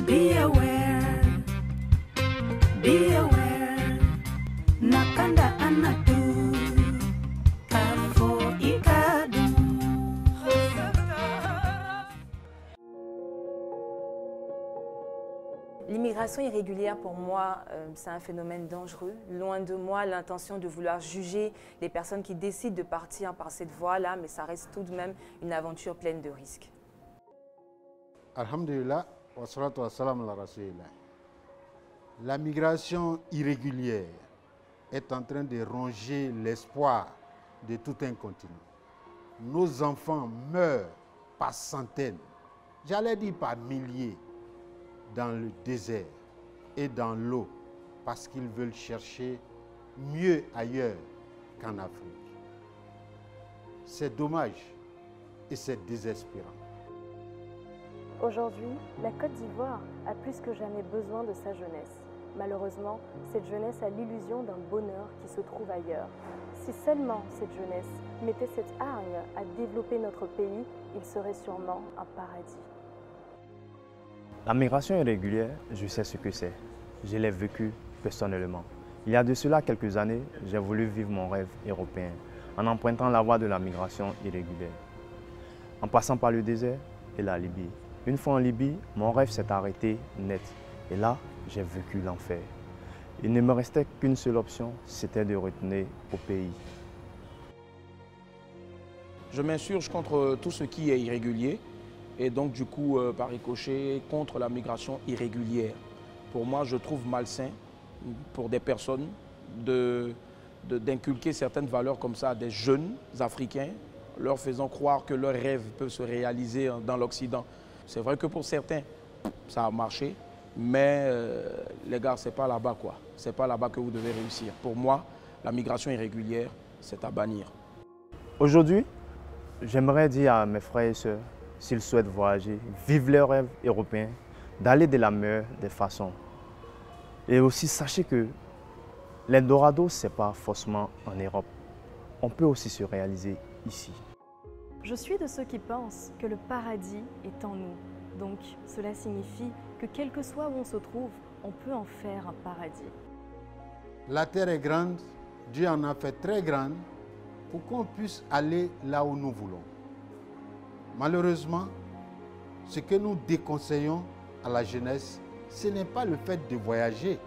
Be aware, be aware. Nakanda anatu, kafo ikadu. L'immigration irrégulière, pour moi, c'est un phénomène dangereux. Loin de moi l'intention de vouloir juger les personnes qui décident de partir par cette voie-là, mais ça reste tout de même une aventure pleine de risques. Alhamdulillah, wa salatu wa salam ala rasulillah. La migration irrégulière est en train de ronger l'espoir de tout un continent. Nos enfants meurent par centaines, j'allais dire par milliers, dans le désert et dans l'eau parce qu'ils veulent chercher mieux ailleurs qu'en Afrique. C'est dommage et c'est désespérant. Aujourd'hui, la Côte d'Ivoire a plus que jamais besoin de sa jeunesse. Malheureusement, cette jeunesse a l'illusion d'un bonheur qui se trouve ailleurs. Si seulement cette jeunesse mettait cette hargne à développer notre pays, il serait sûrement un paradis. La migration irrégulière, je sais ce que c'est. Je l'ai vécu personnellement. Il y a de cela quelques années, j'ai voulu vivre mon rêve européen en empruntant la voie de la migration irrégulière, en passant par le désert et la Libye. Une fois en Libye, mon rêve s'est arrêté net. Et là, j'ai vécu l'enfer. Il ne me restait qu'une seule option, c'était de retourner au pays. Je m'insurge contre tout ce qui est irrégulier et donc du coup, par ricochet, contre la migration irrégulière. Pour moi, je trouve malsain pour des personnes d'inculquer certaines valeurs comme ça à des jeunes Africains, leur faisant croire que leurs rêves peuvent se réaliser dans l'Occident. C'est vrai que pour certains, ça a marché, mais les gars, c'est pas là-bas quoi. C'est pas là-bas que vous devez réussir. Pour moi, la migration irrégulière, c'est à bannir. Aujourd'hui, j'aimerais dire à mes frères et sœurs, s'ils souhaitent voyager, vivre leurs rêves européens, d'aller de la meilleure des façons. Et aussi, sachez que l'Eldorado, ce n'est pas forcément en Europe. On peut aussi se réaliser ici. Je suis de ceux qui pensent que le paradis est en nous. Donc, cela signifie que quel que soit où on se trouve, on peut en faire un paradis. La terre est grande, Dieu en a fait très grande pour qu'on puisse aller là où nous voulons. Malheureusement, ce que nous déconseillons à la jeunesse, ce n'est pas le fait de voyager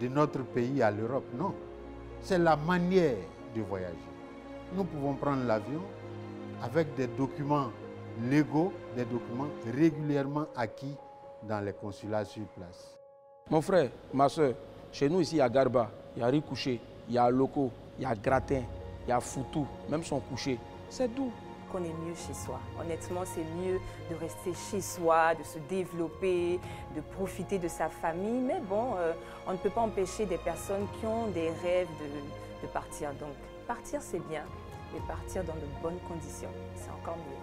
de notre pays à l'Europe, non. C'est la manière de voyager. Nous pouvons prendre l'avion avec des documents légaux, des documents régulièrement acquis dans les consulats sur place. Mon frère, ma soeur, chez nous ici, il y a Garba, il y a riz couché, il y a Loco, il y a Gratin, il y a Foutou, même son couché. C'est doux. Qu'on est mieux chez soi. Honnêtement, c'est mieux de rester chez soi, de se développer, de profiter de sa famille. Mais bon, on ne peut pas empêcher des personnes qui ont des rêves de partir. Donc, partir, c'est bien. Mais partir dans de bonnes conditions, c'est encore mieux.